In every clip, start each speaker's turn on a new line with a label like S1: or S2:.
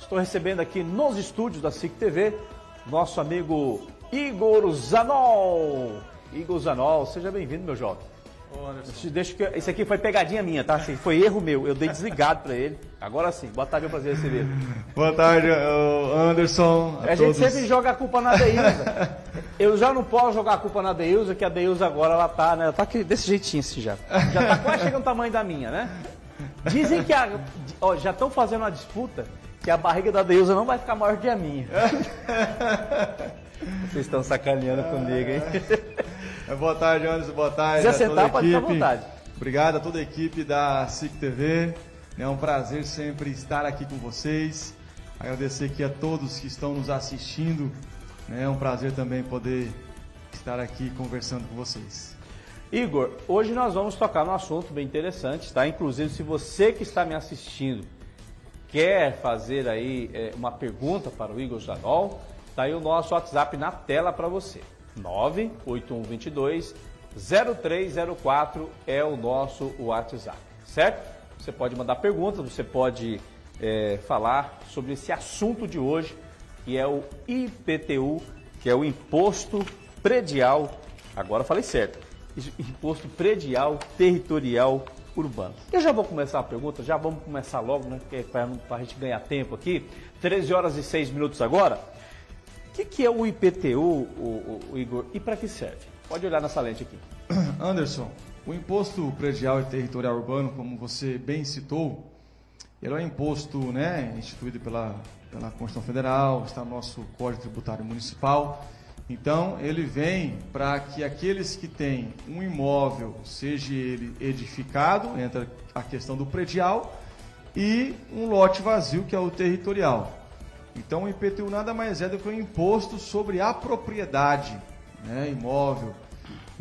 S1: Estou recebendo aqui nos estúdios da SIC TV nosso amigo Igor Zanol. Igor Zanol, seja bem-vindo, meu jovem. Deixa que isso aqui foi pegadinha minha, tá? Assim, foi erro meu, eu dei desligado para ele. Agora sim, boa tarde, é um prazer receber.
S2: Boa tarde, Anderson.
S1: A gente sempre joga a culpa na Deilza. Eu já não posso jogar a culpa na Deilza, que a Deilza agora ela tá, né? Ela tá desse jeitinho assim já. Já tá quase chegando ao tamanho da minha, né? Dizem que já estão fazendo uma disputa que a barriga da Deilza não vai ficar maior que a minha. Vocês estão sacaneando comigo, hein?
S2: Boa tarde, Anderson. Boa tarde.
S1: Se quiser sentar, pode ficar à vontade.
S2: Obrigado a toda a equipe da SIC TV. É um prazer sempre estar aqui com vocês. Agradecer aqui a todos que estão nos assistindo. É um prazer também poder estar aqui conversando com vocês.
S1: Igor, hoje nós vamos tocar num assunto bem interessante, tá? Inclusive, se você que está me assistindo quer fazer aí uma pergunta para o Igor Zanol, tá aí o nosso WhatsApp na tela para você. 98122-0304 é o nosso WhatsApp, certo? Você pode mandar perguntas, você pode falar sobre esse assunto de hoje, que é o IPTU, que é o Imposto Predial, agora falei certo, Imposto Predial Territorial Urbano. Eu já vou começar a pergunta, já vamos começar logo, né? Para a gente ganhar tempo aqui. 13 horas e 6 minutos agora. O que é o IPTU, o Igor, e para que serve? Pode olhar nessa lente aqui.
S2: Anderson, o Imposto Predial e Territorial Urbano, como você bem citou, ele é um imposto, né, instituído pela Constituição Federal, está no nosso Código Tributário Municipal. Então, ele vem para que aqueles que têm um imóvel, seja ele edificado, entra a questão do predial, e um lote vazio, que é o territorial. Então, o IPTU nada mais é do que um imposto sobre a propriedade, né, imóvel.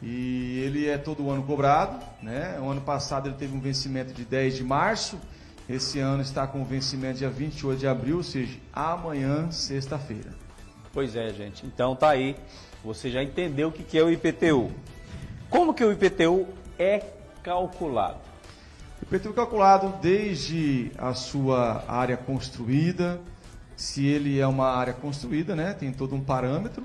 S2: E ele é todo ano cobrado, né? O ano passado ele teve um vencimento de 10 de março, esse ano está com vencimento dia 28 de abril, ou seja, amanhã, sexta-feira.
S1: Pois é, gente. Então tá aí, você já entendeu o que é o IPTU. Como que o IPTU é calculado?
S2: O IPTU é calculado desde a sua área construída, se ele é uma área construída, né, tem todo um parâmetro,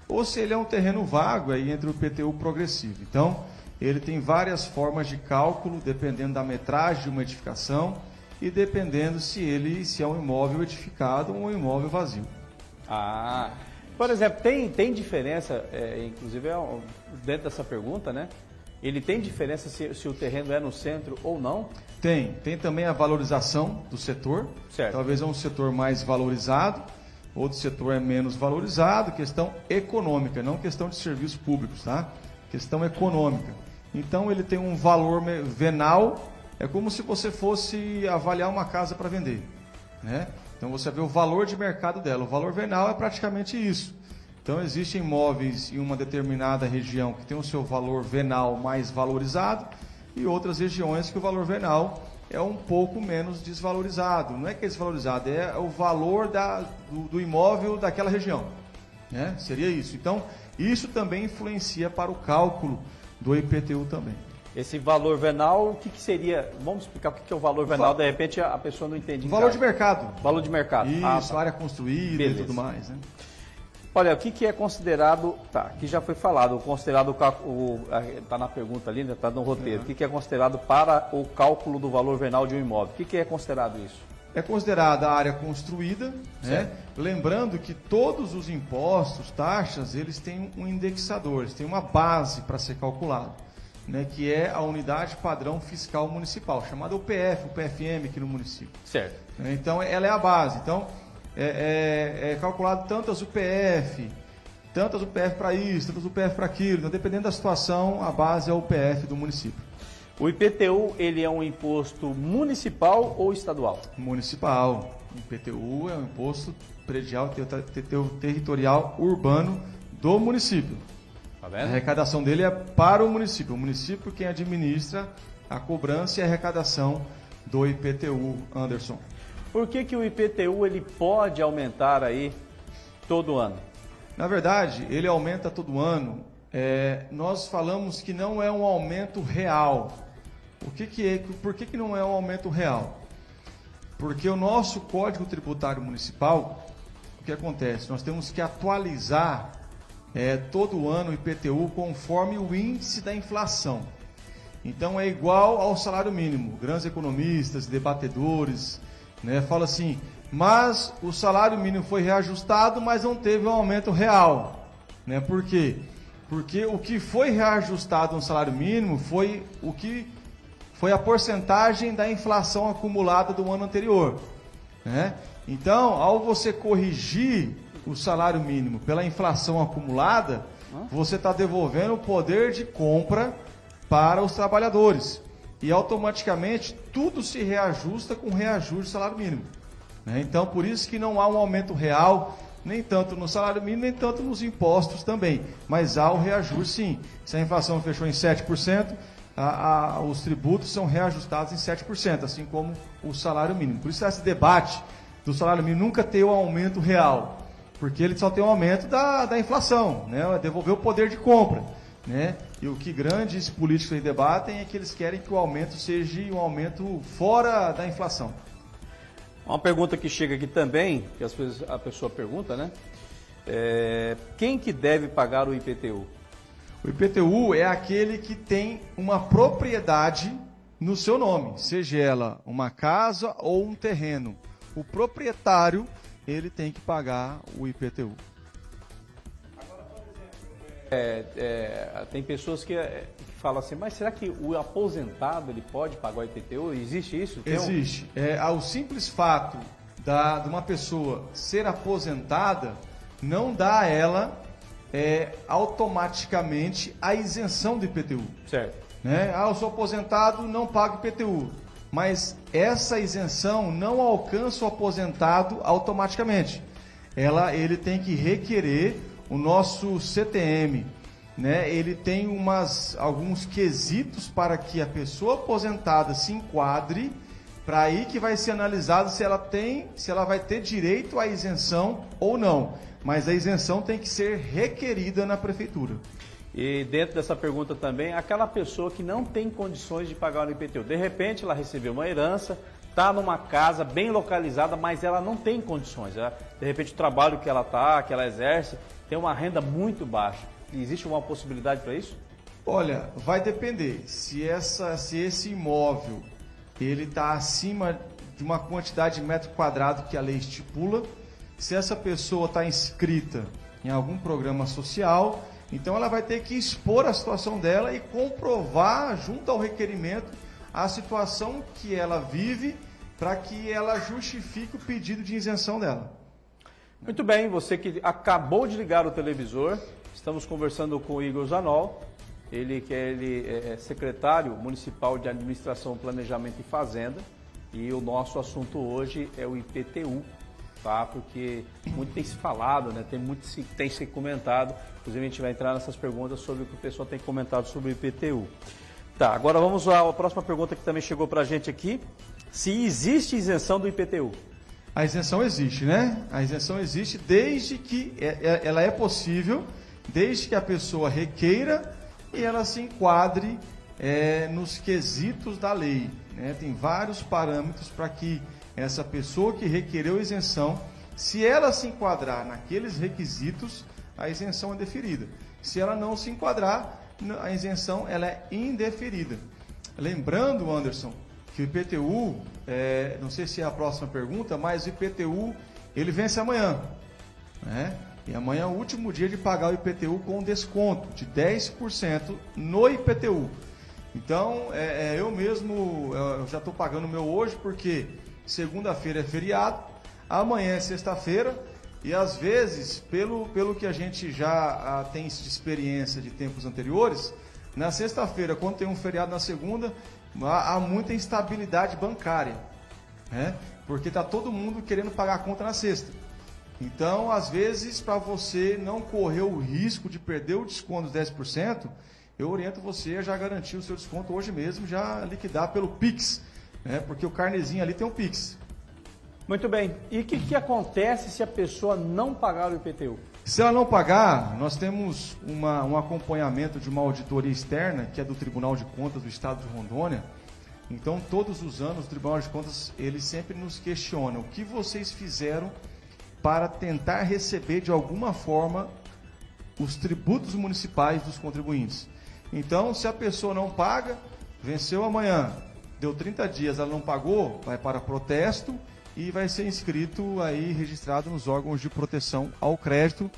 S2: ou se ele é um terreno vago, aí entra o IPTU progressivo. Então, ele tem várias formas de cálculo, dependendo da metragem de uma edificação e dependendo se é um imóvel edificado ou um imóvel vazio.
S1: Ah, por exemplo, tem diferença, inclusive dentro dessa pergunta, né? Ele tem diferença se o terreno é no centro ou não?
S2: Tem também a valorização do setor.
S1: Certo.
S2: Talvez é um setor mais valorizado, outro setor é menos valorizado, questão econômica, não questão de serviços públicos, tá? Questão econômica. Então ele tem um valor venal, é como se você fosse avaliar uma casa para vender, né? Então você vê o valor de mercado dela. O valor venal é praticamente isso. Então existem imóveis em uma determinada região que tem o seu valor venal mais valorizado e outras regiões que o valor venal é um pouco menos desvalorizado. Não é que é desvalorizado, é o valor do imóvel daquela região, né? Seria isso. Então isso também influencia para o cálculo do IPTU também.
S1: Esse valor venal, o que seria? Vamos explicar o que é o valor venal, de repente a pessoa não entende.
S2: Valor de mercado.
S1: Valor de mercado.
S2: Isso, área construída. Beleza. E tudo mais, né?
S1: Olha, o que é considerado, aqui já foi falado, considerado, está na pergunta ali, está no roteiro, o que é considerado para o cálculo do valor venal de um imóvel? O que é considerado isso?
S2: É considerada a área construída, né? Lembrando que todos os impostos, taxas, eles têm um indexador, eles têm uma base para ser calculado, né, que é a Unidade Padrão Fiscal Municipal, chamada UPF, UPFM aqui no município.
S1: Certo.
S2: Então, ela é a base. Então, é calculado tantas UPF para isso, tantas UPF para aquilo. Então, dependendo da situação, a base é a UPF do município.
S1: O IPTU, ele é um imposto municipal ou estadual?
S2: Municipal. O IPTU é um imposto predial territorial urbano do município.
S1: Tá vendo?
S2: A arrecadação dele é para o município. O município quem administra a cobrança e a arrecadação do IPTU, Anderson.
S1: Por que o IPTU ele pode aumentar aí todo ano?
S2: Na verdade, ele aumenta todo ano. Nós falamos que não é um aumento real. Por que não é um aumento real? Porque o nosso Código Tributário Municipal, o que acontece? Nós temos que atualizar todo ano o IPTU conforme o índice da inflação. Então é igual ao salário mínimo. Grandes economistas, debatedores, né, falam assim, mas o salário mínimo foi reajustado, mas não teve um aumento real. Né? Por quê? Porque o que foi reajustado no salário mínimo foi a porcentagem da inflação acumulada do ano anterior. Né? Então, ao você corrigir o salário mínimo pela inflação acumulada, você está devolvendo o poder de compra para os trabalhadores. E automaticamente tudo se reajusta com o reajuste do salário mínimo. Né? Então, por isso que não há um aumento real, nem tanto no salário mínimo, nem tanto nos impostos também. Mas há o reajuste sim. Se a inflação fechou em 7%, os tributos são reajustados em 7%, assim como o salário mínimo. Por isso esse debate do salário mínimo nunca ter o aumento real, porque ele só tem o aumento da inflação, né? Devolver o poder de compra. Né? E o que grandes políticos debatem é que eles querem que o aumento seja um aumento fora da inflação.
S1: Uma pergunta que chega aqui também, que às vezes a pessoa pergunta, né? Quem que deve pagar o IPTU?
S2: O IPTU é aquele que tem uma propriedade no seu nome, seja ela uma casa ou um terreno. O proprietário, ele tem que pagar o IPTU.
S1: Agora, por exemplo, tem pessoas que falam assim, mas será que o aposentado ele pode pagar o IPTU? Existe isso?
S2: Existe. O simples fato de uma pessoa ser aposentada não dá a ela automaticamente a isenção do IPTU.
S1: Certo.
S2: Né? Eu sou aposentado, não pago IPTU. Mas essa isenção não alcança o aposentado automaticamente. Ele tem que requerer o nosso CTM. Né? Ele tem alguns quesitos para que a pessoa aposentada se enquadre, para aí que vai ser analisado se ela vai ter direito à isenção ou não. Mas a isenção tem que ser requerida na prefeitura.
S1: E dentro dessa pergunta também, aquela pessoa que não tem condições de pagar o IPTU, de repente ela recebeu uma herança, está numa casa bem localizada, mas ela não tem condições. De repente o trabalho que ela exerce, tem uma renda muito baixa. Existe uma possibilidade para isso?
S2: Olha, vai depender. Se esse imóvel ele está acima de uma quantidade de metro quadrado que a lei estipula, se essa pessoa está inscrita em algum programa social, então ela vai ter que expor a situação dela e comprovar, junto ao requerimento, a situação que ela vive para que ela justifique o pedido de isenção dela.
S1: Muito bem, você que acabou de ligar o televisor, estamos conversando com o Igor Zanol, ele é secretário municipal de Administração, Planejamento e Fazenda, e o nosso assunto hoje é o IPTU. Tá? Porque muito tem se falado, né? Tem se comentado, inclusive a gente vai entrar nessas perguntas sobre o que o pessoal tem comentado sobre o IPTU. Tá, agora vamos à próxima pergunta que também chegou para a gente aqui, se existe isenção do IPTU.
S2: A isenção existe, né? A isenção existe desde que ela é possível, desde que a pessoa requeira e ela se enquadre nos quesitos da lei, né? Tem vários parâmetros para que essa pessoa que requereu isenção, se ela se enquadrar naqueles requisitos, a isenção é deferida. Se ela não se enquadrar, a isenção ela é indeferida. Lembrando, Anderson, que o IPTU, não sei se é a próxima pergunta, mas o IPTU ele vence amanhã. Né? E amanhã é o último dia de pagar o IPTU com desconto de 10% no IPTU. Então, eu mesmo já estou pagando o meu hoje porque segunda-feira é feriado, amanhã é sexta-feira e às vezes, pelo que a gente já tem de experiência de tempos anteriores, na sexta-feira, quando tem um feriado na segunda, há muita instabilidade bancária, né? Porque está todo mundo querendo pagar a conta na sexta. Então, às vezes, para você não correr o risco de perder o desconto dos 10%, eu oriento você a já garantir o seu desconto hoje mesmo, já liquidar pelo Pix. Porque o carnezinho ali tem um Pix.
S1: Muito bem. E o que acontece se a pessoa não pagar o IPTU?
S2: Se ela não pagar, nós temos um acompanhamento de uma auditoria externa, que é do Tribunal de Contas do Estado de Rondônia, Então, todos os anos, o Tribunal de Contas, ele sempre nos questiona o que vocês fizeram para tentar receber de alguma forma os tributos municipais dos contribuintes. Então, se a pessoa não paga, venceu amanhã, deu 30 dias, ela não pagou, vai para protesto e vai ser inscrito aí, registrado nos órgãos de proteção ao crédito,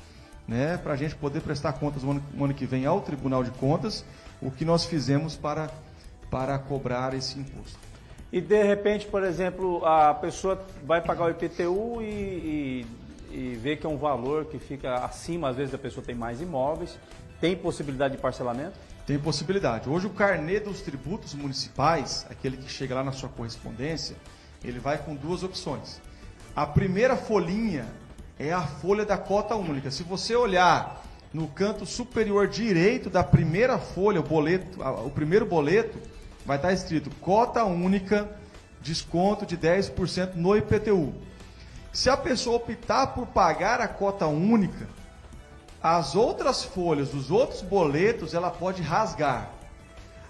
S2: né, para a gente poder prestar contas no ano que vem ao Tribunal de Contas, o que nós fizemos para cobrar esse imposto.
S1: E de repente, por exemplo, a pessoa vai pagar o IPTU e vê que é um valor que fica acima, às vezes a pessoa tem mais imóveis, tem possibilidade de parcelamento?
S2: Tem possibilidade. Hoje o carnê dos tributos municipais, aquele que chega lá na sua correspondência, ele vai com duas opções. A primeira folhinha é a folha da cota única. Se você olhar no canto superior direito da primeira folha, o primeiro boleto, vai estar escrito cota única, desconto de 10% no IPTU. Se a pessoa optar por pagar a cota única, as outras folhas, os outros boletos, ela pode rasgar.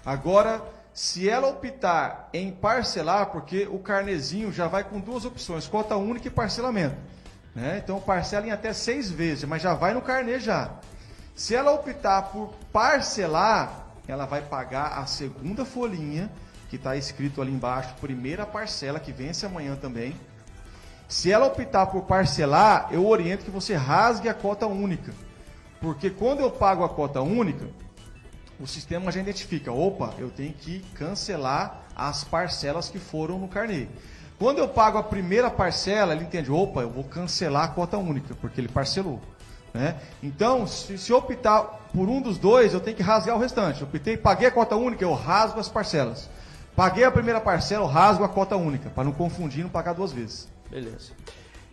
S2: Agora, se ela optar em parcelar, porque o carnezinho já vai com duas opções, cota única e parcelamento, né? Então, parcela em até 6 vezes, mas já vai no carnê já. Se ela optar por parcelar, ela vai pagar a segunda folhinha, que está escrito ali embaixo, primeira parcela, que vence amanhã também. Se ela optar por parcelar, eu oriento que você rasgue a cota única. Porque quando eu pago a cota única, o sistema já identifica, opa, eu tenho que cancelar as parcelas que foram no carnê. Quando eu pago a primeira parcela, ele entende, opa, eu vou cancelar a cota única, porque ele parcelou, né? Então, se eu optar por um dos dois, eu tenho que rasgar o restante. Eu optei, paguei a cota única, eu rasgo as parcelas. Paguei a primeira parcela, eu rasgo a cota única, para não confundir e não pagar 2 vezes.
S1: Beleza.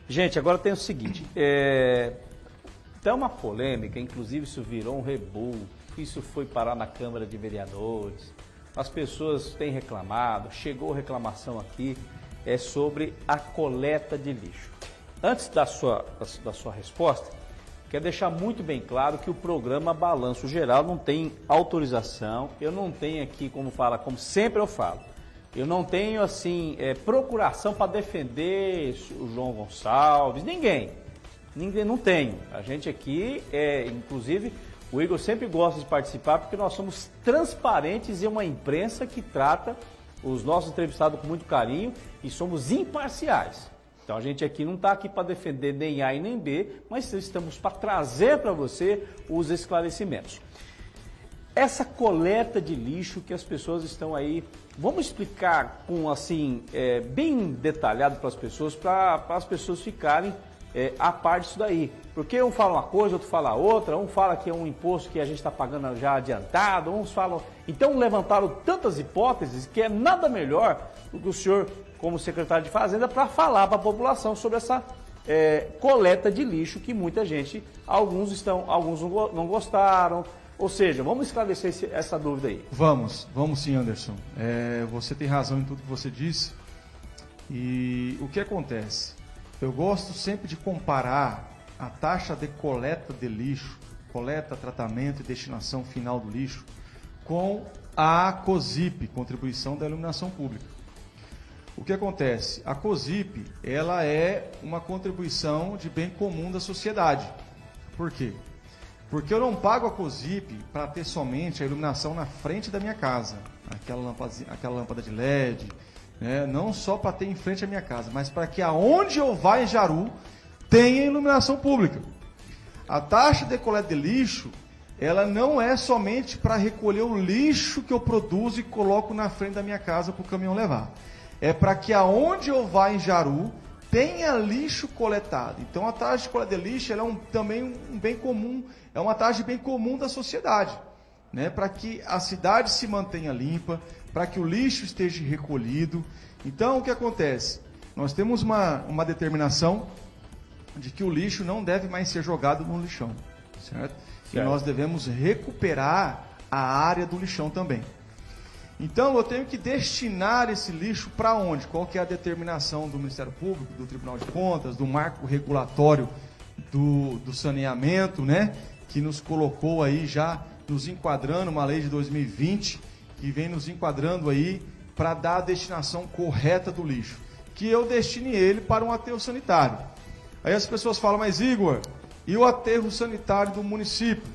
S1: Gente, agora tem o seguinte, tem uma polêmica, inclusive isso virou um rebu, isso foi parar na Câmara de Vereadores, as pessoas têm reclamado, chegou reclamação aqui, sobre a coleta de lixo. Antes da sua resposta, quero deixar muito bem claro que o programa Balanço Geral não tem autorização, eu não tenho aqui, como sempre eu falo, eu não tenho assim procuração para defender o João Gonçalves, ninguém não tem. A gente aqui, inclusive, o Igor sempre gosta de participar porque nós somos transparentes e é uma imprensa que trata os nossos entrevistados com muito carinho e somos imparciais. Então a gente aqui não está aqui para defender nem A e nem B, mas estamos para trazer para você os esclarecimentos. Essa coleta de lixo que as pessoas estão aí, vamos explicar com assim, bem detalhado para as pessoas ficarem a par disso daí. Porque um fala uma coisa, outro fala outra, um fala que é um imposto que a gente está pagando já adiantado, uns falam... Então levantaram tantas hipóteses que é nada melhor do que o senhor, como secretário de Fazenda, para falar para a população sobre essa coleta de lixo que muita gente, alguns não gostaram. Ou seja, vamos esclarecer essa dúvida aí.
S2: Vamos sim, Anderson. Você tem razão em tudo que você disse. E o que acontece? Eu gosto sempre de comparar a taxa de coleta de lixo, coleta, tratamento e destinação final do lixo, com a COSIP, Contribuição da Iluminação Pública. O que acontece? A COSIP, ela é uma contribuição de bem comum da sociedade. Por quê? Porque eu não pago a COSIP para ter somente a iluminação na frente da minha casa, aquela lâmpada de LED, né? Não só para ter em frente à minha casa, mas para que aonde eu vá em Jaru tenha iluminação pública. A taxa de coleta de lixo, ela não é somente para recolher o lixo que eu produzo e coloco na frente da minha casa para o caminhão levar. É para que aonde eu vá em Jaru tenha lixo coletado. Então a taxa de coleta de lixo ela é também um bem comum, é uma taxa de bem comum da sociedade, né? Para que a cidade se mantenha limpa, para que o lixo esteja recolhido. Então o que acontece? Nós temos uma determinação de que o lixo não deve mais ser jogado no lixão, certo? E nós devemos recuperar a área do lixão também. Então eu tenho que destinar esse lixo para onde? Qual que é a determinação do Ministério Público, do Tribunal de Contas, do marco regulatório do saneamento, né? Que nos colocou aí já nos enquadrando, uma lei de 2020, que vem nos enquadrando aí para dar a destinação correta do lixo, que eu destine ele para um aterro sanitário. Aí as pessoas falam, mas Igor, e o aterro sanitário do município?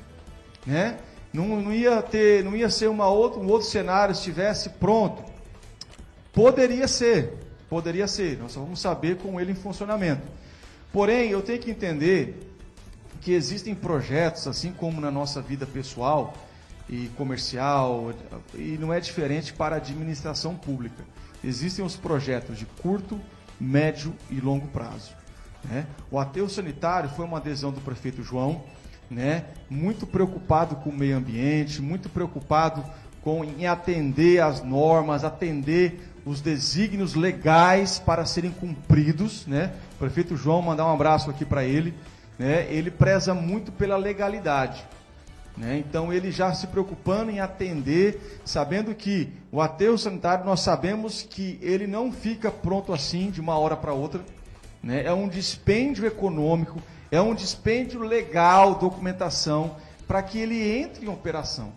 S2: Né? Não ia ser um outro cenário se estivesse pronto? Poderia ser, nós só vamos saber com ele em funcionamento. Porém, eu tenho que entender que existem projetos, assim como na nossa vida pessoal e comercial, e não é diferente para a administração pública. Existem os projetos de curto, médio e longo prazo. Né? O aterro sanitário foi uma adesão do prefeito João, né? Muito preocupado com o meio ambiente, muito preocupado em atender as normas, atender os desígnios legais para serem cumpridos. Né? O prefeito João, mandar um abraço aqui para ele, né? Ele preza muito pela legalidade. Né? Então ele já se preocupando em atender, sabendo que o aterro sanitário, nós sabemos que ele não fica pronto assim de uma hora para outra, né? É um dispêndio econômico, é um dispêndio legal, documentação, para que ele entre em operação.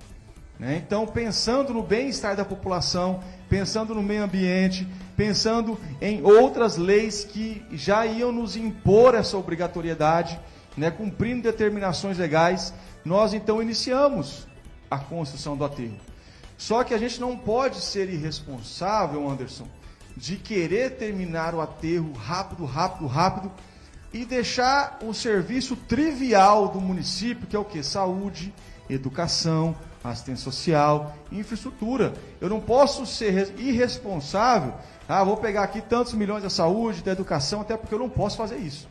S2: Né? Então, pensando no bem-estar da população, pensando no meio ambiente, pensando em outras leis que já iam nos impor essa obrigatoriedade, né? Cumprindo determinações legais, nós então iniciamos a construção do aterro. Só que a gente não pode ser irresponsável, Anderson, de querer terminar o aterro rápido e deixar um serviço trivial do município, que é o quê? Saúde, educação, assistência social, infraestrutura. Eu não posso ser irresponsável, vou pegar aqui tantos milhões da saúde, da educação, até porque eu não posso fazer isso.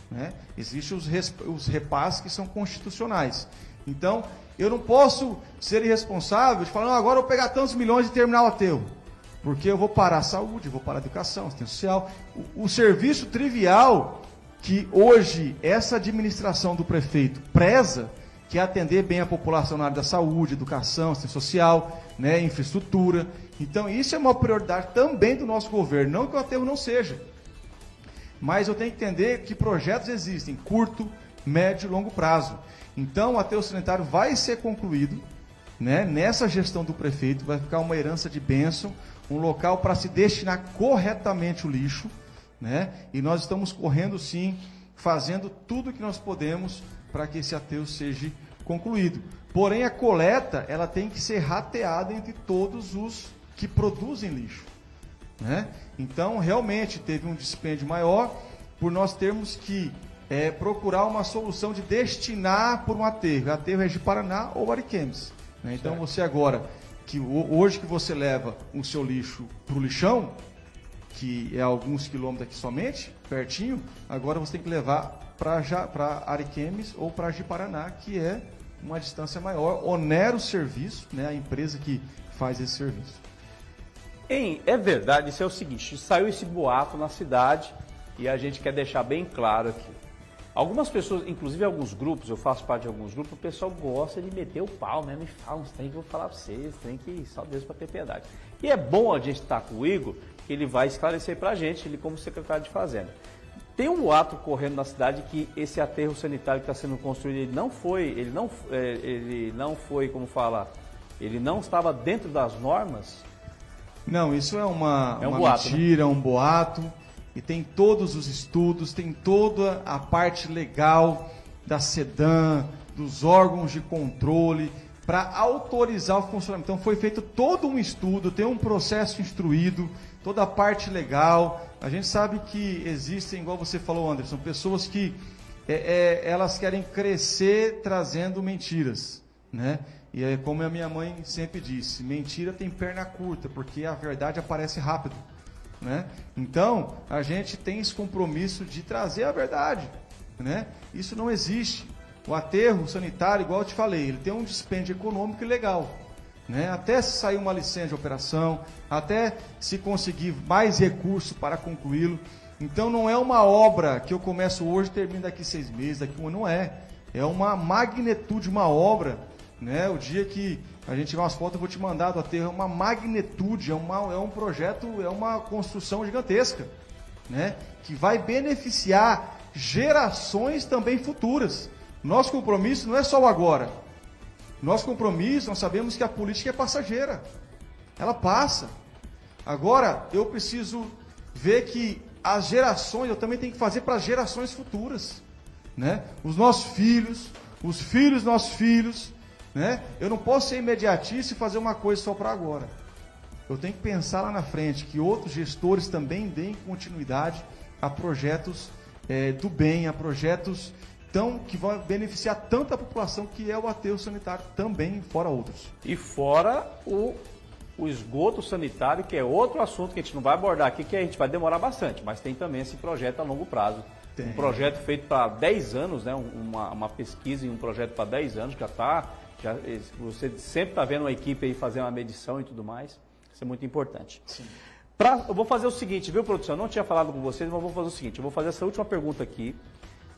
S2: Né? Existem os repasses que são constitucionais. Então, eu não posso ser irresponsável de falar, agora eu vou pegar tantos milhões e terminar o aterro. Porque eu vou parar a saúde, vou parar a educação, assistência social. O serviço trivial que hoje essa administração do prefeito preza, que é atender bem a população na área da saúde, educação, assistência social, né, infraestrutura. Então, isso é uma prioridade também do nosso governo. Não que o aterro não seja. Mas eu tenho que entender que projetos existem, curto, médio e longo prazo. Então, o aterro sanitário vai ser concluído, né, nessa gestão do prefeito, vai ficar uma herança de bênção, um local para se destinar corretamente o lixo, né, e nós estamos correndo sim, fazendo tudo o que nós podemos para que esse aterro seja concluído. Porém, a coleta ela tem que ser rateada entre todos os que produzem lixo. Né? Então, realmente, teve um dispêndio maior por nós termos que procurar uma solução de destinar por um aterro. Aterro é de Paraná ou Ariquemes. Né? Então, você agora, hoje que você leva o seu lixo para o lixão, que é alguns quilômetros aqui somente, pertinho, agora você tem que levar para Ariquemes ou para Ji-Paraná, que é uma distância maior, onera o serviço, né, a empresa que faz esse serviço.
S1: É verdade, isso é o seguinte, saiu esse boato na cidade e a gente quer deixar bem claro aqui. Algumas pessoas, inclusive alguns grupos, eu faço parte de alguns grupos, o pessoal gosta de meter o pau, né? Me fala uns trem que eu vou falar para vocês, tem que só Deus para ter piedade. E é bom a gente estar com o Igor, que ele vai esclarecer para a gente, ele como secretário de Fazenda. Tem um boato correndo na cidade que esse aterro sanitário que está sendo construído, ele não foi, como fala, ele não estava dentro das normas?
S2: Não, isso é uma
S1: boato,
S2: mentira,
S1: né?
S2: Um boato, e tem todos os estudos, tem toda a parte legal da SEDAM, dos órgãos de controle, para autorizar o funcionamento. Então foi feito todo um estudo, tem um processo instruído, toda a parte legal. A gente sabe que existem, igual você falou, Anderson, pessoas que elas querem crescer trazendo mentiras, né? E é como a minha mãe sempre disse, mentira tem perna curta, porque a verdade aparece rápido, né? Então, a gente tem esse compromisso de trazer a verdade, né? Isso não existe. O aterro sanitário, igual eu te falei, ele tem um dispêndio econômico e legal, né? Até se sair uma licença de operação, até se conseguir mais recursos para concluí-lo. Então não é uma obra que eu começo hoje e termino daqui 6 meses, daqui 1 ano, não é. É uma magnitude, uma obra, né? O dia que a gente tiver umas fotos eu vou te mandar do aterro, é uma magnitude, é um projeto, é uma construção gigantesca, né? Que vai beneficiar gerações também futuras. Nosso compromisso não é só o agora. Nosso compromisso, nós sabemos que a política é passageira. Ela passa. Agora, eu preciso ver que as gerações, eu também tenho que fazer para as gerações futuras, né? Os nossos filhos, os filhos dos nossos filhos, né? Eu não posso ser imediatista e fazer uma coisa só para agora. Eu tenho que pensar lá na frente, que outros gestores também deem continuidade a projetos do bem, a projetos que vão beneficiar tanta população que é o aterro sanitário também, fora outros.
S1: E fora o esgoto sanitário, que é outro assunto que a gente não vai abordar aqui, que a gente vai demorar bastante, mas tem também esse projeto a longo prazo. Tem. Um projeto feito para 10 anos, né? Uma pesquisa em um projeto para 10 anos, você sempre está vendo uma equipe aí fazer uma medição e tudo mais. Isso é muito importante.
S2: Sim.
S1: Eu vou fazer o seguinte, viu, produção? Eu não tinha falado com vocês, mas vou fazer o seguinte. Eu vou fazer essa última pergunta aqui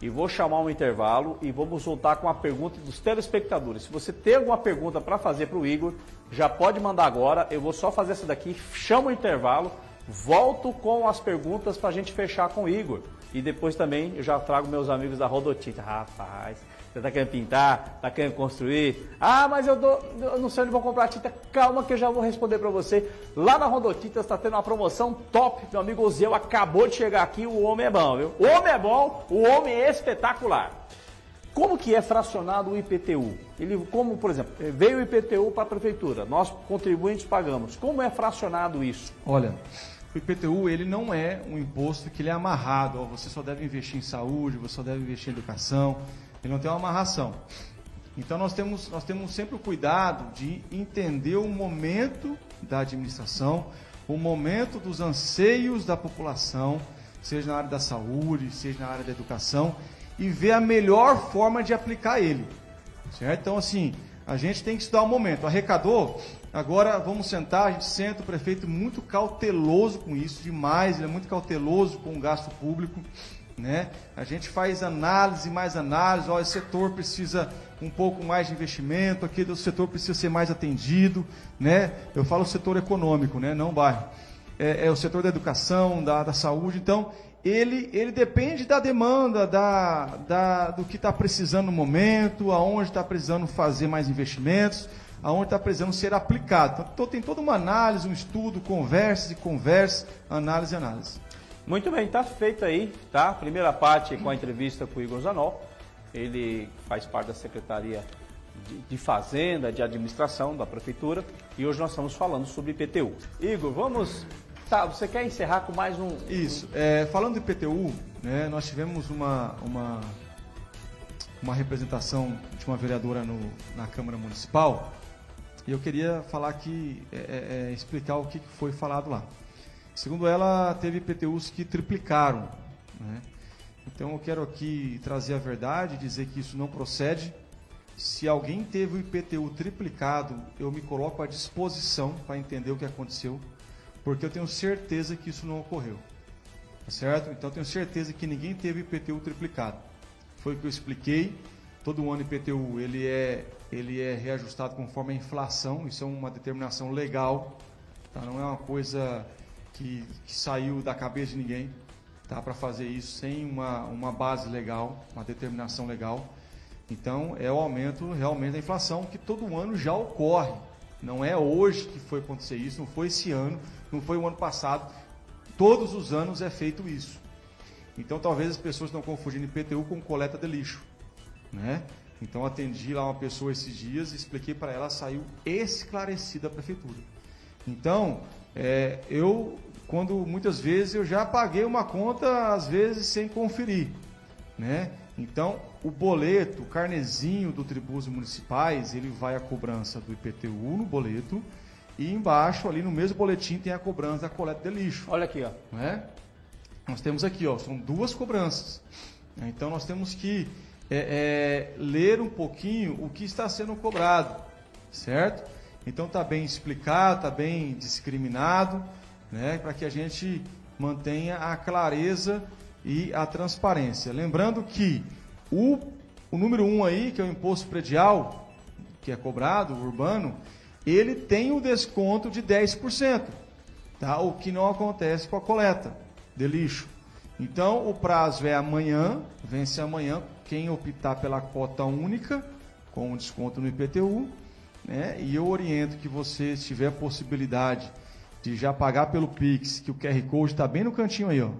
S1: e vou chamar um intervalo e vamos voltar com a pergunta dos telespectadores. Se você tem alguma pergunta para fazer para o Igor, já pode mandar agora. Eu vou só fazer essa daqui, chamo o intervalo, volto com as perguntas para a gente fechar com o Igor. E depois também eu já trago meus amigos da Rodotinta. Rapaz, você está querendo pintar? Está querendo construir? Ah, mas eu não sei onde vou comprar tinta. Calma que eu já vou responder para você. Lá na Rodotinta está tendo uma promoção top. Meu amigo Oziel acabou de chegar aqui. O homem é bom, viu? O homem é bom, o homem é espetacular. Como que é fracionado o IPTU? Como, por exemplo, veio o IPTU para a prefeitura. Nós, contribuintes, pagamos. Como é fracionado isso?
S2: Olha, o IPTU, ele não é um imposto que ele é amarrado. Você só deve investir em saúde, você só deve investir em educação. Ele não tem uma amarração. Então nós temos sempre o cuidado de entender o momento da administração, o momento dos anseios da população, seja na área da saúde, seja na área da educação, e ver a melhor forma de aplicar ele. Certo? Então, assim, a gente tem que estudar o momento. Arrecadou, agora vamos sentar, a gente senta, o prefeito muito cauteloso com isso, demais, ele é muito cauteloso com o gasto público. Né? A gente faz análise, mais análise, esse setor precisa um pouco mais de investimento, aquele setor precisa ser mais atendido, né? Eu falo setor econômico, né? Não bairro. É o setor da educação, da saúde, então ele depende da demanda, do que está precisando no momento, aonde está precisando fazer mais investimentos, aonde está precisando ser aplicado. Então tem toda uma análise, um estudo, conversas, análise e análise.
S1: Muito bem, está feito aí, tá? Primeira parte com a entrevista com o Igor Zanol. Ele faz parte da Secretaria de Fazenda, de Administração da Prefeitura. E hoje nós estamos falando sobre IPTU. Igor, vamos... Tá, você quer encerrar com mais um...
S2: Isso. Falando do IPTU, né, nós tivemos uma representação de uma vereadora na Câmara Municipal. E eu queria falar aqui, explicar o que foi falado lá. Segundo ela, teve IPTUs que triplicaram, né? Então eu quero aqui trazer a verdade, dizer que isso não procede. Se alguém teve o IPTU triplicado, eu me coloco à disposição para entender o que aconteceu, porque eu tenho certeza que isso não ocorreu. Tá certo? Então eu tenho certeza que ninguém teve IPTU triplicado. Foi o que eu expliquei. Todo ano o IPTU ele é reajustado conforme a inflação, isso é uma determinação legal, tá? Não é uma coisa que saiu da cabeça de ninguém, tá? Para fazer isso sem uma base legal, uma determinação legal. Então, é o aumento realmente da inflação, que todo ano já ocorre. Não é hoje que foi acontecer isso, não foi esse ano, não foi o ano passado. Todos os anos é feito isso. Então, talvez as pessoas estão confundindo IPTU com coleta de lixo, né? Então, atendi lá uma pessoa esses dias, expliquei para ela, saiu esclarecida a prefeitura. Então, quando muitas vezes eu já paguei uma conta, às vezes sem conferir, né? Então, o boleto, o carnezinho do tributos municipais, ele vai a cobrança do IPTU no boleto e embaixo, ali no mesmo boletim, tem a cobrança da coleta de lixo.
S1: Olha aqui, ó.
S2: Né? Nós temos aqui, ó, são duas cobranças. Então, nós temos que ler um pouquinho o que está sendo cobrado, certo? Então, está bem explicado, está bem discriminado, né, para que a gente mantenha a clareza e a transparência. Lembrando que o número 1 aí, que é o imposto predial, que é cobrado, o urbano, ele tem o desconto de 10%, tá? O que não acontece com a coleta de lixo. Então, o prazo é amanhã, vence amanhã, quem optar pela cota única, com desconto no IPTU, né? E eu oriento que você, se tiver a possibilidade de já pagar pelo Pix, que o QR Code está bem no cantinho aí, ó,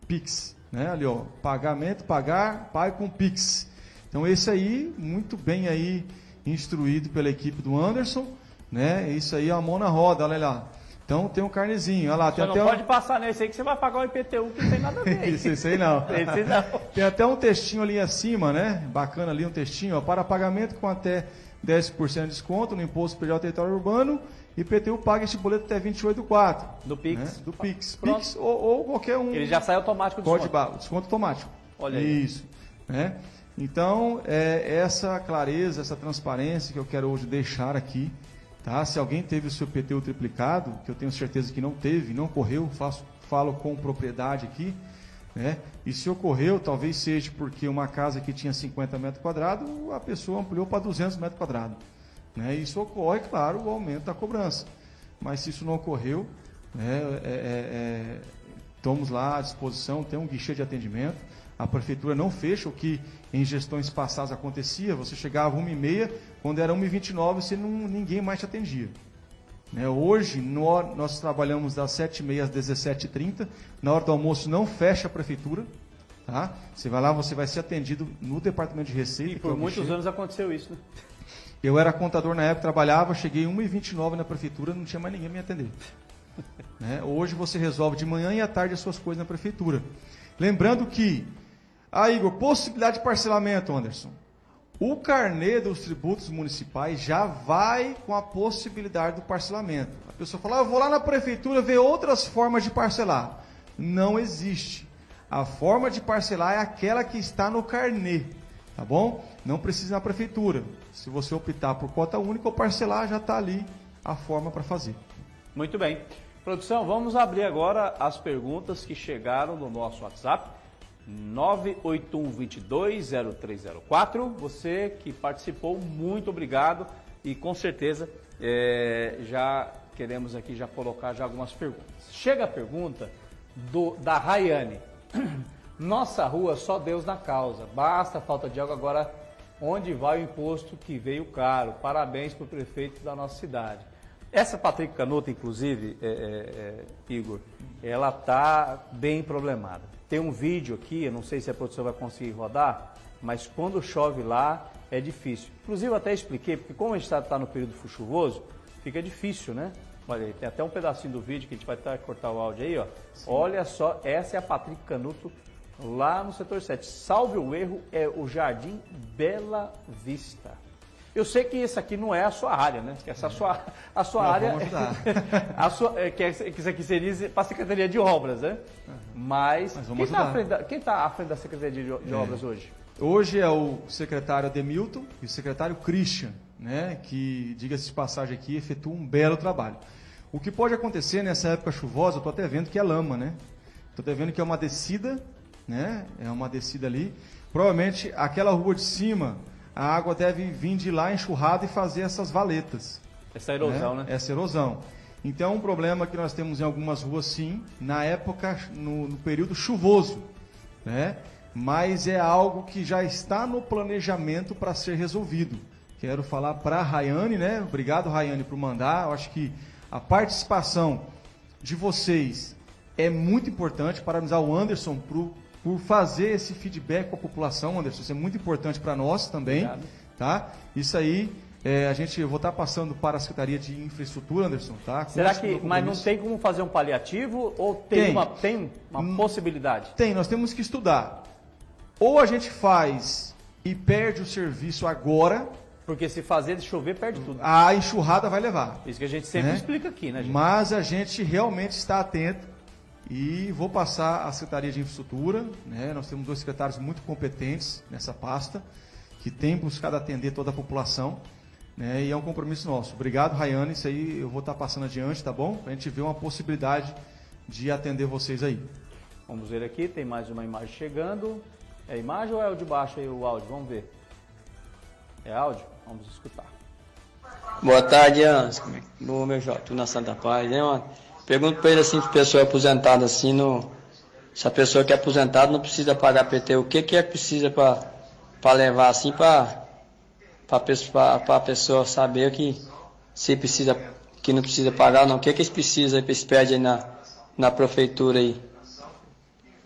S2: Pix, né? Ali, ó, pagamento, pague com Pix. Então esse aí, muito bem aí instruído pela equipe do Anderson, né? Isso aí é a mão na roda, olha lá. Então tem um carnezinho, olha lá. Tem
S1: você
S2: até
S1: não pode passar nesse aí que você vai pagar o IPTU, que não tem nada a ver.
S2: Isso aí não.
S1: Esse não.
S2: Tem até um textinho ali acima, né? Bacana ali um textinho, ó, para pagamento com até 10% de desconto no Imposto Predial Territorial Urbano, IPTU paga este boleto até 28/4.
S1: Do Pix.
S2: Né? Do Pix.
S1: Pronto.
S2: Pix ou qualquer um.
S1: Ele já sai automático do
S2: Pode
S1: desconto.
S2: desconto automático.
S1: Olha aí.
S2: Isso. Né? Então, essa clareza, essa transparência que eu quero hoje deixar aqui. Tá? Se alguém teve o seu IPTU triplicado, que eu tenho certeza que não teve, não ocorreu, falo com propriedade aqui, né? E se ocorreu, talvez seja porque uma casa que tinha 50 metros quadrados, a pessoa ampliou para 200 metros quadrados. Né? Isso ocorre, claro, o aumento da cobrança. Mas se isso não ocorreu, né, estamos lá à disposição, tem um guichê de atendimento. A prefeitura não fecha, o que em gestões passadas acontecia, você chegava 1h30, quando era 1h29, ninguém mais te atendia. Né? Hoje, nós trabalhamos das 7h30 às 17h30, na hora do almoço não fecha a prefeitura, tá? Você vai lá, você vai ser atendido no departamento de receita.
S1: E por muitos anos aconteceu isso, né?
S2: Eu era contador na época, trabalhava, cheguei 1h29 na prefeitura, não tinha mais ninguém me atender. Né? Hoje você resolve de manhã e à tarde as suas coisas na prefeitura. Lembrando que, Igor, possibilidade de parcelamento, Anderson. O carnê dos tributos municipais já vai com a possibilidade do parcelamento. A pessoa fala, eu vou lá na prefeitura ver outras formas de parcelar. Não existe. A forma de parcelar é aquela que está no carnê, tá bom? Não precisa ir na prefeitura. Se você optar por cota única ou parcelar, já está ali a forma para fazer.
S1: Muito bem. Produção, vamos abrir agora as perguntas que chegaram no nosso WhatsApp. 981220304. Você que participou, muito obrigado e com certeza já queremos aqui já colocar já algumas perguntas. Chega a pergunta da Rayane. Nossa rua só Deus na causa, basta falta de água, agora onde vai o imposto que veio caro? Parabéns para o prefeito da nossa cidade. Essa Patrick Canuto, inclusive, Igor, ela está bem problemada. Tem um vídeo aqui, eu não sei se a produção vai conseguir rodar, mas quando chove lá é difícil. Inclusive eu até expliquei, porque como a gente está no período chuvoso, fica difícil, né? Olha aí, tem até um pedacinho do vídeo que a gente vai cortar o áudio aí, ó. Sim. Olha só, essa é a Patrick Canuto lá no setor 7. Salve o erro, é o Jardim Bela Vista. Eu sei que isso aqui não é a sua área, né? Que essa a sua área. Vamos ajudar. Que isso aqui seria para a Secretaria de Obras, né? Mas quem está à frente da Secretaria de Obras hoje?
S2: Hoje é o secretário Ademilton e o secretário Christian, né? Que, diga-se de passagem aqui, efetua um belo trabalho. O que pode acontecer nessa época chuvosa, eu estou até vendo que é lama, né? Estou até vendo que é uma descida, né? É uma descida ali. Provavelmente aquela rua de cima, a água deve vir de lá enxurrada e fazer essas valetas.
S1: Essa erosão, né?
S2: Essa erosão. Então, um problema que nós temos em algumas ruas, sim, na época, no período chuvoso, né? Mas é algo que já está no planejamento para ser resolvido. Quero falar para a Rayane, né? Obrigado, Rayane, por mandar. Eu acho que a participação de vocês é muito importante. Parabenizar o Anderson por fazer esse feedback com a população, Anderson. Isso é muito importante para nós também. Obrigado. Tá? Isso aí, eu vou estar passando para a Secretaria de Infraestrutura, Anderson. Tá?
S1: Será que, mas não tem como fazer um paliativo ou tem uma possibilidade?
S2: Tem, nós temos que estudar. Ou a gente faz e perde o serviço agora.
S1: Porque se fazer de chover, perde tudo.
S2: A enxurrada vai levar.
S1: Isso que a gente sempre explica aqui, né, gente?
S2: Mas a gente realmente está atento e vou passar à Secretaria de Infraestrutura, né? Nós temos 2 secretários muito competentes nessa pasta, que têm buscado atender toda a população, né? E é um compromisso nosso. Obrigado, Rayane, isso aí eu vou estar passando adiante, tá bom? Para a gente ver uma possibilidade de atender vocês aí.
S1: Vamos ver aqui, tem mais uma imagem chegando. É imagem ou é o de baixo aí, o áudio? Vamos ver. É áudio? Vamos escutar.
S3: Boa tarde, Anderson. Boa, meu Jota, tudo na Santa Paz, hein, mano? Pergunto para ele assim, se a pessoa é aposentada assim, se a pessoa que é aposentada não precisa pagar PTU, o que é que precisa para levar assim, para a pessoa saber que se precisa que não precisa pagar, não. O que eles precisam, eles pedem aí na prefeitura aí?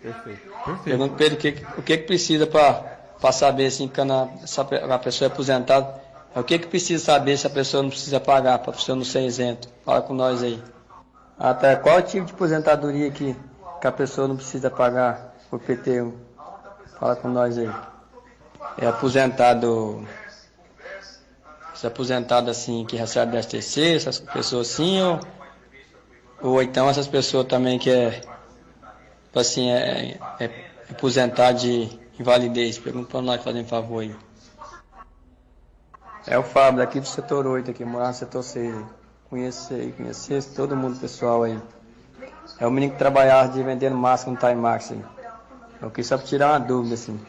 S1: Perfeito.
S3: Pergunto para ele o que precisa para saber, assim, quando a pessoa é aposentada, o que precisa saber se a pessoa não precisa pagar, para a pessoa não ser isento? Fala com nós aí. Até qual tipo de aposentadoria que a pessoa não precisa pagar o PTU? Fala com nós aí. É aposentado assim, que recebe STC, essas pessoas assim, ou então essas pessoas também que é aposentado de invalidez. Pergunta para nós, fazendo favor aí. É o Fábio, daqui do setor 8, aqui, morar no setor 6. Conhecer todo mundo, pessoal aí. É o menino que trabalhava de vendendo máscara no Timax aí. Eu quis só tirar uma dúvida, assim.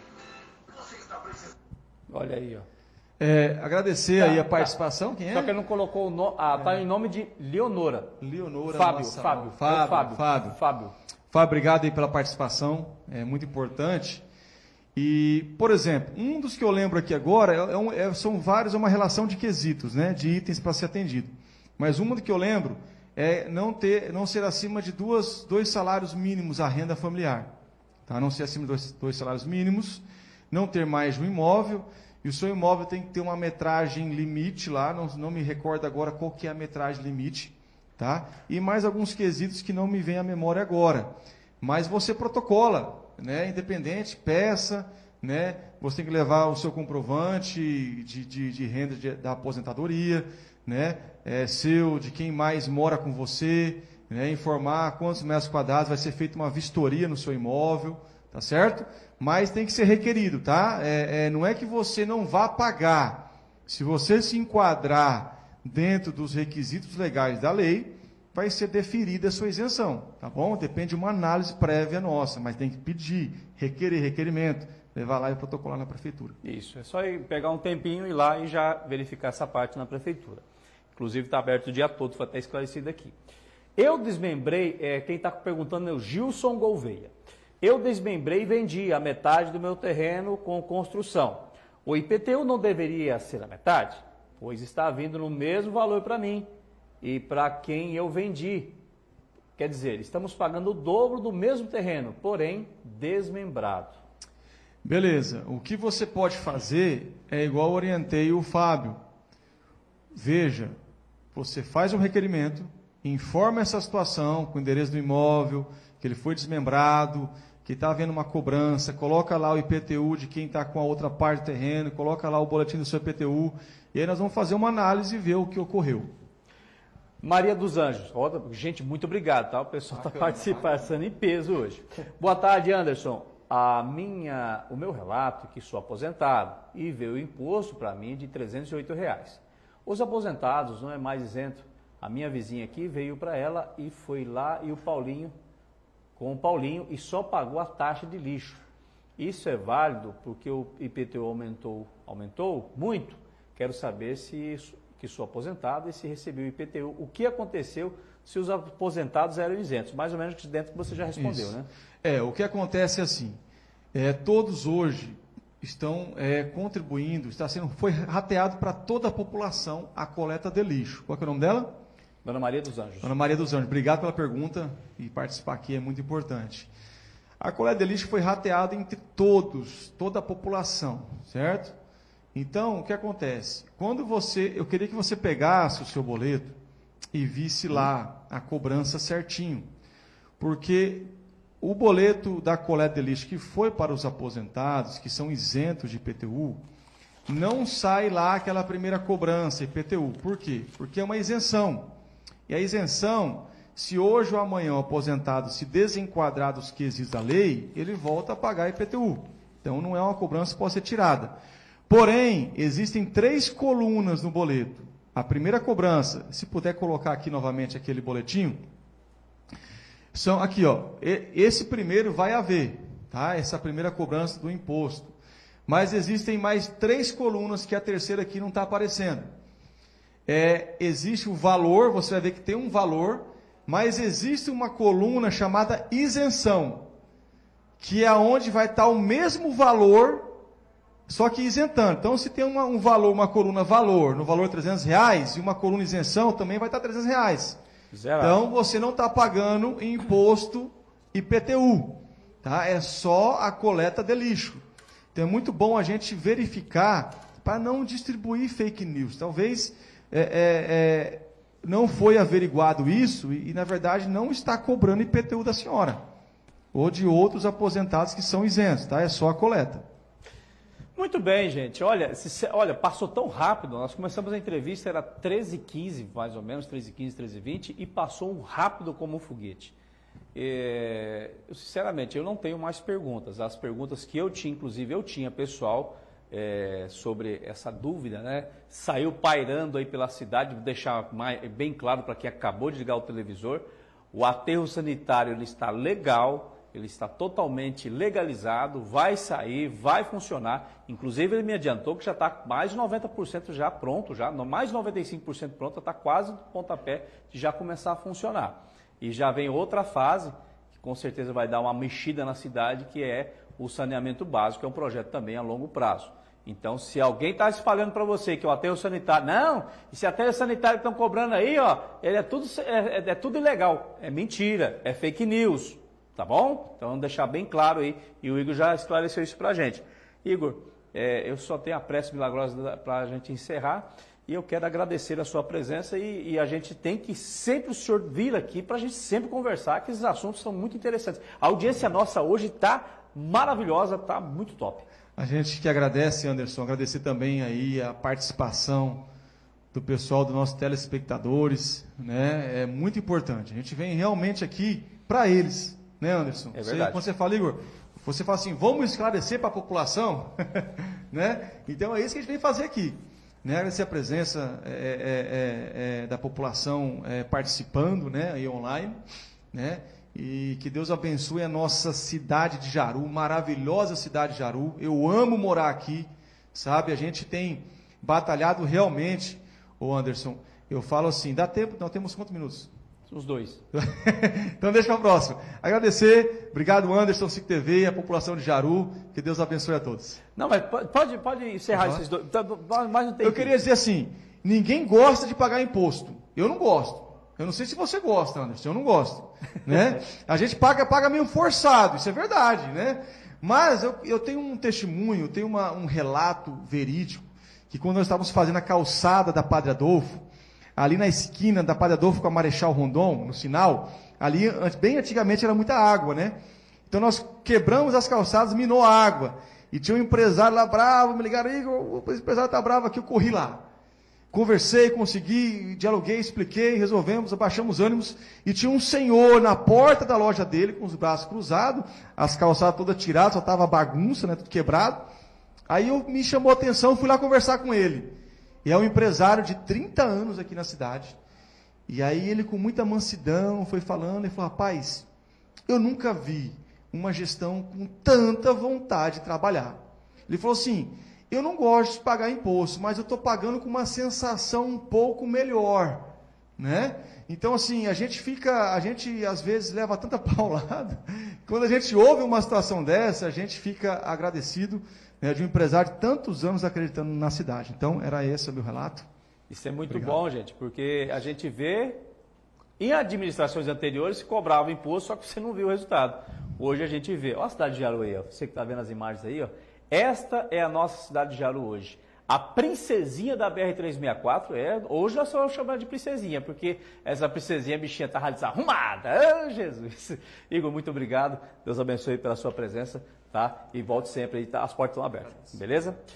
S1: Olha aí, ó.
S2: Agradecer aí a participação, quem é?
S1: Só que ele não colocou o nome. Tá em nome de Leonora. Fábio.
S2: Fábio, obrigado aí pela participação, é muito importante. E, por exemplo, um dos que eu lembro aqui agora, são vários, é uma relação de quesitos, né, de itens para ser atendido. Mas uma do que eu lembro é não ser acima de dois salários mínimos a renda familiar. Tá? Não ser acima de dois salários mínimos, não ter mais de um imóvel, e o seu imóvel tem que ter uma metragem limite lá, não me recordo agora qual que é a metragem limite, tá? E mais alguns quesitos que não me vem à memória agora. Mas você protocola, né? Independente, peça, né? Você tem que levar o seu comprovante de renda da aposentadoria, né? De quem mais mora com você, né? Informar quantos metros quadrados, vai ser feita uma vistoria no seu imóvel, tá certo? Mas tem que ser requerido, tá? Não é que você não vá pagar. Se você se enquadrar dentro dos requisitos legais da lei, vai ser deferida a sua isenção, tá bom? Depende de uma análise prévia nossa, mas tem que pedir, requerimento, levar lá e protocolar na prefeitura.
S1: Isso, é só ir pegar um tempinho, ir lá e já verificar essa parte na prefeitura. Inclusive está aberto o dia todo, foi até esclarecido aqui. Eu desmembrei, quem está perguntando é o Gilson Gouveia. Eu desmembrei e vendi a metade do meu terreno com construção. O IPTU não deveria ser a metade? Pois está vindo no mesmo valor para mim e para quem eu vendi. Quer dizer, estamos pagando o dobro do mesmo terreno, porém desmembrado.
S2: Beleza. O que você pode fazer é igual orientei o Fábio. Veja, você faz um requerimento, informa essa situação com o endereço do imóvel, que ele foi desmembrado, que está havendo uma cobrança, coloca lá o IPTU de quem está com a outra parte do terreno, coloca lá o boletim do seu IPTU, e aí nós vamos fazer uma análise e ver o que ocorreu.
S1: Maria dos Anjos, gente, muito obrigado, tá? O pessoal está participando em peso hoje. Boa tarde, Anderson. O meu relato é que sou aposentado e veio o imposto para mim de R$308. Os aposentados não é mais isento. A minha vizinha aqui veio para ela e foi lá e com o Paulinho e só pagou a taxa de lixo. Isso é válido porque o IPTU aumentou muito? Quero saber que sou aposentado e se recebi o IPTU. O que aconteceu se os aposentados eram isentos? Mais ou menos dentro que você já respondeu,
S2: Isso.
S1: né?
S2: O que acontece é assim, todos hoje estão contribuindo, foi rateado para toda a população a coleta de lixo. Qual que é o nome dela?
S1: Dona Maria dos Anjos.
S2: Dona Maria dos Anjos, obrigado pela pergunta e participar aqui é muito importante. A coleta de lixo foi rateada entre toda a população, certo? Então, o que acontece? Eu queria que você pegasse o seu boleto e visse lá a cobrança certinho, porque o boleto da coleta de lixo que foi para os aposentados, que são isentos de IPTU, não sai lá aquela primeira cobrança IPTU. Por quê? Porque é uma isenção. E a isenção, se hoje ou amanhã o aposentado se desenquadrar dos quesitos da lei, ele volta a pagar IPTU. Então, não é uma cobrança que pode ser tirada. Porém, existem 3 colunas no boleto. A primeira cobrança, se puder colocar aqui novamente aquele boletinho, são aqui, ó. Esse primeiro vai haver, tá? Essa primeira cobrança do imposto. Mas existem mais 3 colunas que a terceira aqui não está aparecendo. Existe o valor, você vai ver que tem um valor, mas existe uma coluna chamada isenção, que é onde vai estar o mesmo valor só que isentando. Então, se tem um valor, uma coluna valor, no valor R$300, e uma coluna isenção, também vai estar R$300.
S1: Zerado.
S2: Então, você não está pagando imposto IPTU, tá? É só a coleta de lixo. Então, é muito bom a gente verificar para não distribuir fake news. Talvez não foi averiguado isso e, na verdade, não está cobrando IPTU da senhora ou de outros aposentados que são isentos, tá? É só a coleta.
S1: Muito bem, gente. Olha, passou tão rápido. Nós começamos a entrevista, era 13h15, mais ou menos, 13h15, 13h20, e passou rápido como um foguete. Sinceramente, eu não tenho mais perguntas. As perguntas que eu tinha, inclusive, pessoal, sobre essa dúvida, né? Saiu pairando aí pela cidade, vou deixar bem claro para quem acabou de ligar o televisor. O aterro sanitário ele está legal. Ele está totalmente legalizado, vai sair, vai funcionar. Inclusive, ele me adiantou que já está mais de 90% já pronto, mais de 95% pronto, está quase no pontapé de já começar a funcionar. E já vem outra fase, que com certeza vai dar uma mexida na cidade, que é o saneamento básico, que é um projeto também a longo prazo. Então, se alguém está espalhando para você que o aterro sanitário... Não, esse aterro sanitário que estão cobrando aí, ó, ele é tudo ilegal. É mentira, é fake news. Tá bom? Então, vamos deixar bem claro aí. E o Igor já esclareceu isso pra gente. Igor, eu só tenho a prece milagrosa para a gente encerrar. E eu quero agradecer a sua presença. E a gente tem que sempre o senhor vir aqui para a gente sempre conversar, que esses assuntos são muito interessantes. A audiência nossa hoje está maravilhosa, está muito top.
S2: A gente que agradece, Anderson. Agradecer também aí a participação do pessoal, dos nossos telespectadores. Né? É muito importante. A gente vem realmente aqui para eles. Né, Anderson?
S1: É verdade.
S2: Quando você fala, Igor, você fala assim, vamos esclarecer para a população, né? Então é isso que a gente vem fazer aqui, né? Agradecer a presença da população participando, né, aí online, né? E que Deus abençoe a nossa cidade de Jaru, maravilhosa cidade de Jaru. Eu amo morar aqui, sabe? A gente tem batalhado realmente, ô Anderson, eu falo assim, dá tempo? Nós temos quantos minutos?
S1: Os dois.
S2: Então deixa para o próximo. Agradecer, obrigado Anderson, SIC TV, a população de Jaru, que Deus abençoe a todos.
S1: Não, mas pode encerrar esses dois. Mas não tem
S2: eu queria dizer assim, ninguém gosta de pagar imposto. Eu não gosto. Eu não sei se você gosta, Anderson, eu não gosto. Né? A gente paga meio forçado, isso é verdade, né? Mas eu tenho um testemunho, tenho um relato verídico, que quando nós estávamos fazendo a calçada da Padre Adolfo, ali na esquina da Padre Adolfo com a Marechal Rondon, no sinal, ali, bem antigamente, era muita água, né? Então, nós quebramos as calçadas, minou a água. E tinha um empresário lá bravo, me ligaram, Igor, o empresário está bravo aqui, eu corri lá. Conversei, consegui, dialoguei, expliquei, resolvemos, abaixamos ânimos. E tinha um senhor na porta da loja dele, com os braços cruzados, as calçadas todas tiradas, só estava bagunça, né, tudo quebrado. Aí me chamou a atenção, fui lá conversar com ele. E é um empresário de 30 anos aqui na cidade. E aí ele com muita mansidão foi falando, e falou, rapaz, eu nunca vi uma gestão com tanta vontade de trabalhar. Ele falou assim, eu não gosto de pagar imposto, mas eu estou pagando com uma sensação um pouco melhor. Né? Então assim, a gente às vezes leva tanta paulada, quando a gente ouve uma situação dessa, a gente fica agradecido, né, de um empresário de tantos anos acreditando na cidade. Então, era esse o meu relato.
S1: Isso é muito
S2: Obrigado.
S1: bom, gente, porque a gente vê, em administrações anteriores, se cobrava imposto, só que você não viu o resultado. Hoje a gente vê, olha a cidade de Jaru aí, ó. Você que está vendo as imagens aí, ó. Esta é a nossa cidade de Jaru hoje. A princesinha da BR-364, hoje nós só chamamos de princesinha, porque essa princesinha, a bichinha estava desarrumada. Oh, Jesus! Igor, muito obrigado. Deus abençoe pela sua presença, tá? E volte sempre aí, tá? As portas estão abertas, beleza?